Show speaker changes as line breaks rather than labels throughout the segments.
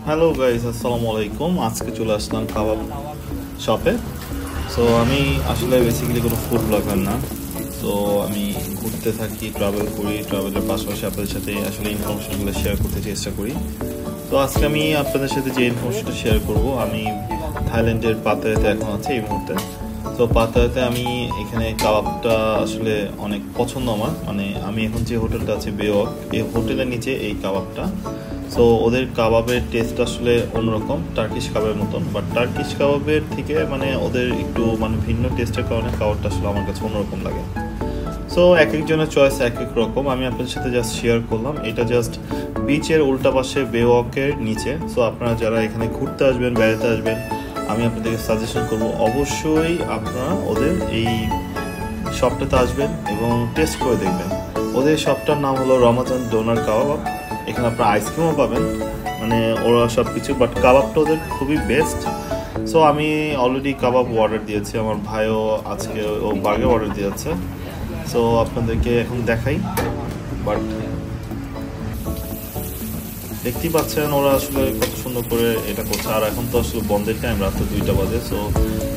Hello guys, আসসালামু আলাইকুম। আজকে চলে আসলাম কাবাব শপে। সো আমি আসলে বেসিক্যালি কোনো ফুড ব্লগার না। সো আমি ঘুরতে থাকি, ট্রাভেল করি, ট্রাভেলের পাশাপাশি আপনাদের সাথে আসলে ইনফরমেশনগুলো শেয়ার করতে চেষ্টা করি। তো আজকে আমি আপনাদের সাথে যে ইনফরমেশনটা শেয়ার করব, আমি থাইল্যান্ডের পাতায়াতে এখন আছি এই মুহূর্তে। তো পাতায়াতে আমি এখানে কাবাবটা আসলে অনেক পছন্দ আমার। মানে আমি এখন যে হোটেলটা আছে বেওয়াক, এই হোটেলের নিচে এই কাবাবটা। সো ওদের কাবাবের টেস্ট আসলে অন্যরকম, টার্কিশ কাবাবের মতন। বাট টার্কিশ কাবাবের থেকে মানে ওদের একটু মানে ভিন্ন টেস্টের কারণে কাবাবটা আসলে আমার কাছে অন্যরকম লাগে। সো এক একজনের চয়েস এক এক রকম। আমি আপনাদের সাথে জাস্ট শেয়ার করলাম। এটা জাস্ট বিচের উল্টা পাশে বেওয়াকের নিচে। সো আপনারা যারা এখানে ঘুরতে আসবেন, বেড়াতে আসবেন, আমি আপনাদেরকে সাজেশন করব অবশ্যই আপনারা ওদের এই শপটাতে আসবেন এবং টেস্ট করে দেখবেন। ওদের শপটার নাম হলো রমাজান ডোনার কাবাব। এখানে আপনারা আইসক্রিমও পাবেন, মানে ওরা সব কিছু, বাট কাবাবটা ওদের খুবই বেস্ট। সো আমি অলরেডি কাবাব অর্ডার দিয়েছি, আমার ভাইও আজকে ও বার্গার অর্ডার দিয়েছে। সো আপনাদেরকে এখন দেখাই। বাট দেখতেই পাচ্ছেন ওরা আসলে কত সুন্দর করে এটা করছে। আর এখন তো আসলে বন্ধের টাইম, রাত্রে 2টা বাজে। সো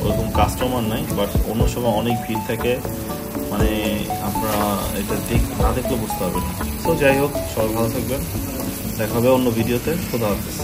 ওরকম কাস্টমার নাই, বাট অন্য সময় অনেক ভিড় থাকে। মানে আপনারা এটা না দেখলে বুঝতে পারবেন না। সো যাই হোক, সবাই ভালো থাকবেন, দেখা হবে অন্য ভিডিওতে। খোদা হাফেজ।